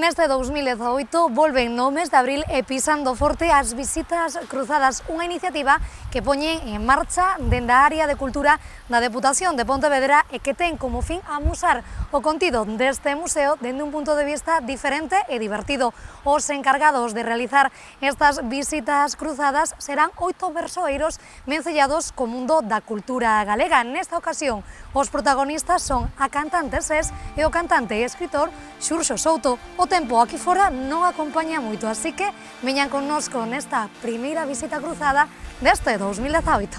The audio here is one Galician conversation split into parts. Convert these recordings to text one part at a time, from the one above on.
En este 2018 volven no mes de abril e pisando forte as visitas cruzadas, unha iniciativa que poñe en marcha dende a área de cultura da Deputación de Pontevedra e que ten como fin amosar o contido deste museo dende un punto de vista diferente e divertido. Os encargados de realizar estas visitas cruzadas serán 8 persoeiros vencellados co mundo da cultura galega. Nesta ocasión, os protagonistas son a cantante SES e o cantante e escritor Xurxo Souto. O tempo aquí fora non acompaña moito, así que veñan connosco nesta primeira visita cruzada deste 2018.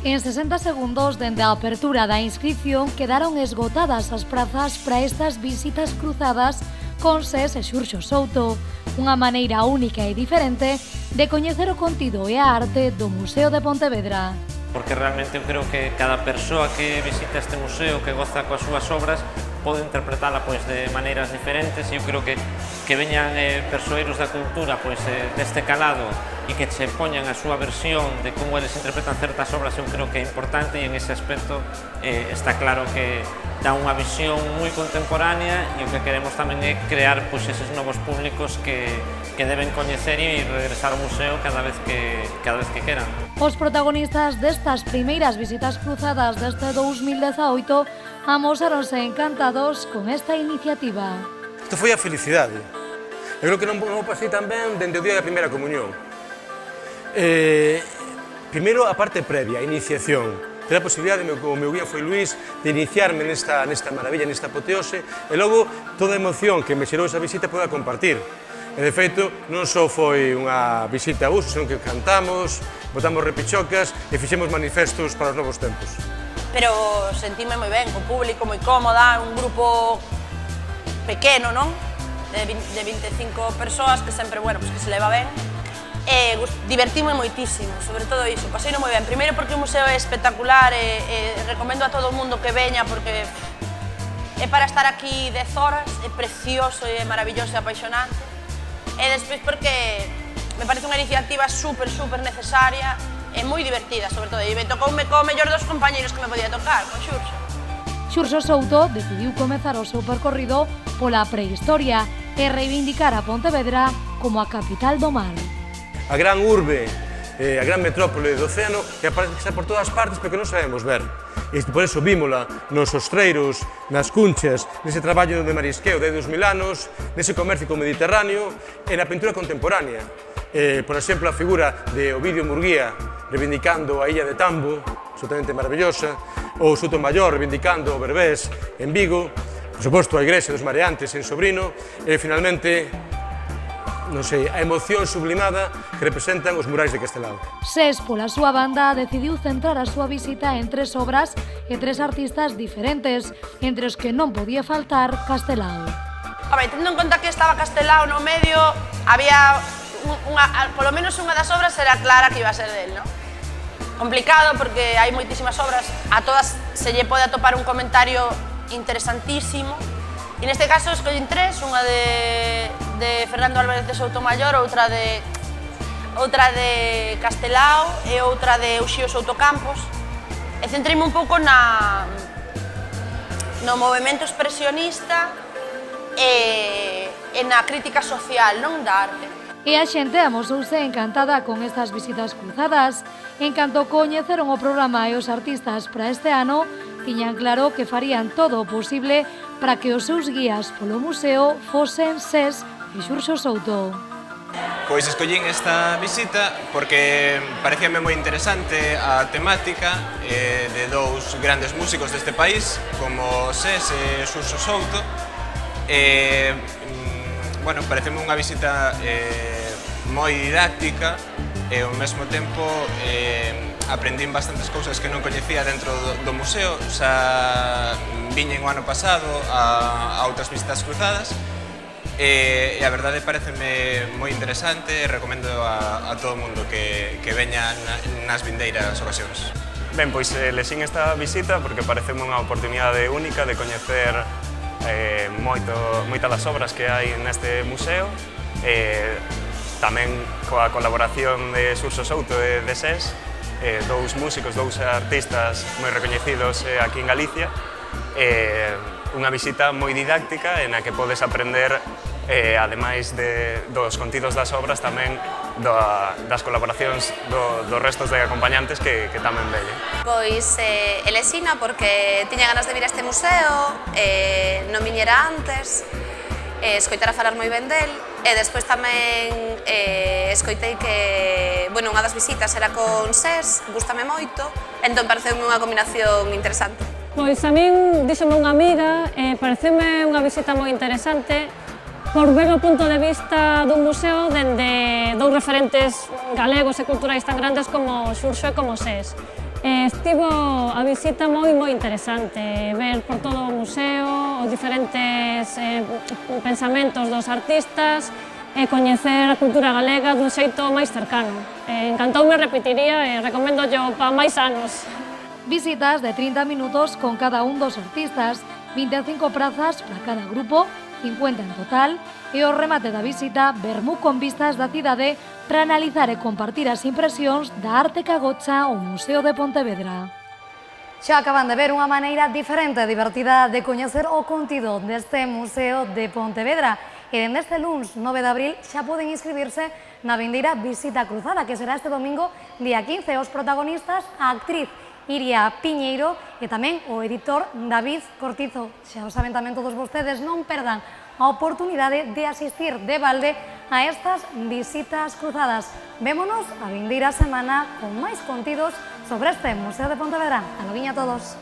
En 60 segundos dende a apertura da inscripción quedaron esgotadas as prazas para estas visitas cruzadas con SES e Xurxo Souto, unha maneira única e diferente de coñecer o contido e a arte do Museo de Pontevedra. Porque realmente eu creo que cada persoa que visita este museo, que goza coas súas obras, pode interpretala de maneiras diferentes, e eu creo que veñan persoeiros da cultura deste calado e que che poñan a súa versión de como eles interpretan certas obras, eu creo que é importante, e en ese aspecto está claro que dá unha visión moi contemporánea, e o que queremos tamén é crear eses novos públicos que deben coñecer e regresar ao museo cada vez que queran. Os protagonistas destas primeiras visitas cruzadas deste 2018 amosáronse encantados con esta iniciativa. Isto foi a felicidade. Eu creo que non o pasei tan ben dende o día da primeira comunión. Primeiro, a parte previa, a iniciación. Ter a posibilidade, o meu guía foi Luís, de iniciarme nesta maravilla, nesta apoteose, e logo toda a emoción que me xerou esa visita poder compartir. E, de feito, non só foi unha visita a uso, senón que cantamos, botamos repichocas e fixemos manifestos para os novos tempos. Pero sentíme moi ben, co público moi cómoda, un grupo pequeno, non? De 25 persoas, que sempre, bueno, que se leva ben. E divertime moitísimo, sobre todo iso, paseino moi ben. Primeiro porque o museo é espectacular e recomendo a todo o mundo que veña porque é para estar aquí 10 horas, é precioso, é maravilloso e apaixonante. E despois porque me parece unha iniciativa super necesaria e moi divertida, sobre todo. E me tocoume co mellor dos compañeros que me podía tocar, con Xurxo. Xurxo Souto decidiu comezar o seu percorrido pola prehistoria e reivindicar a Pontevedra como a capital do mar. A gran urbe, a gran metrópole do océano que aparece por todas partes pero que non sabemos ver. E por eso vímola nos ostreiros, nas cunchas, nese traballo de marisqueo de 2000 anos, nese comercio mediterráneo e na pintura contemporánea. Por exemplo, a figura de Ovidio Murguía reivindicando a illa de Tambo, absolutamente maravillosa, ou Sotomayor reivindicando o Berbés en Vigo, por suposto a igrexa dos Mareantes en Sobrino, e finalmente non sei, a emoción sublimada que representan os murais de Castelao. SES, pola súa banda, decidiu centrar a súa visita en 3 obras e 3 artistas diferentes, entre os que non podía faltar Castelao. Tendo en conta que estaba Castelao no medio, había polo menos unha das obras era clara que iba a ser del, non? Complicado porque hai moitísimas obras, a todas se lle pode atopar un comentario interesantísimo. E neste caso escollín 3, unha de Fernando Álvarez de Soutomayor, outra de Castelao e outra de Uxío Souto Campos. E centreime un pouco no movemento expresionista e na crítica social, non da arte. E a xente amosouse encantada con estas visitas cruzadas. En canto coñeceron o programa e os artistas para este ano, tiñan claro que farían todo o posible para que os seus guías polo museo fosen SES e Xurxo Souto. Pois escollín esta visita porque parecíame moi interesante a temática de dous grandes músicos deste país, como SES e Xurxo Souto. Bueno, pareceme unha visita moi didáctica e ao mesmo tempo aprendín bastantes cousas que non coñecía dentro do museo. Xa viñen o ano pasado a outras visitas cruzadas e a verdade pareceme moi interesante e recomendo a todo o mundo que veña nas vindeiras ocasións. Ben, pois lexín esta visita porque pareceme unha oportunidade única de coñecer moitas das obras que hai neste museo, tamén coa colaboración de Xurxo Souto e de SES, dous músicos, dous artistas moi recoñecidos aquí en Galicia, unha visita moi didáctica na que podes aprender, ademais dos contidos das obras, tamén das colaboracións dos restos de acompañantes que tamén veñen. Pois elexina porque tiña ganas de vir a este museo, non viñera antes, escoitara falar moi ben del, e despois tamén escoitei que unha das visitas era con SES, gústame moito, entón pareceume unha combinación interesante. Pois a min díxome unha amiga, pareceume unha visita moi interesante por ver o punto de vista dun museo dende dous referentes galegos e culturais tan grandes como Xurxo e como SES. Estivo a visita moi interesante, ver por todo o museo os diferentes pensamentos dos artistas e coñecer a cultura galega dun xeito máis cercano. Encantoume, repetiría e recomendo para máis anos. Visitas de 30 minutos con cada un dos artistas, 25 prazas para cada grupo, 50 en total, e o remate da visita vermú con vistas da cidade para analizar e compartir as impresións da arte que agocha o Museo de Pontevedra. Xa acaban de ver unha maneira diferente e divertida de coñecer o contido deste Museo de Pontevedra. E dende este luns 9 de abril xa poden inscribirse na vindeira visita cruzada, que será este domingo, día 15. Os protagonistas, a actriz Iria Piñeiro e tamén o editor David Cortizo. Xa o saben tamén todos vostedes, non perdan a oportunidade de asistir de balde a estas visitas cruzadas. Vémonos a vindeira semana con máis contidos sobre este Museo de Pontevedra. Aloviña a todos.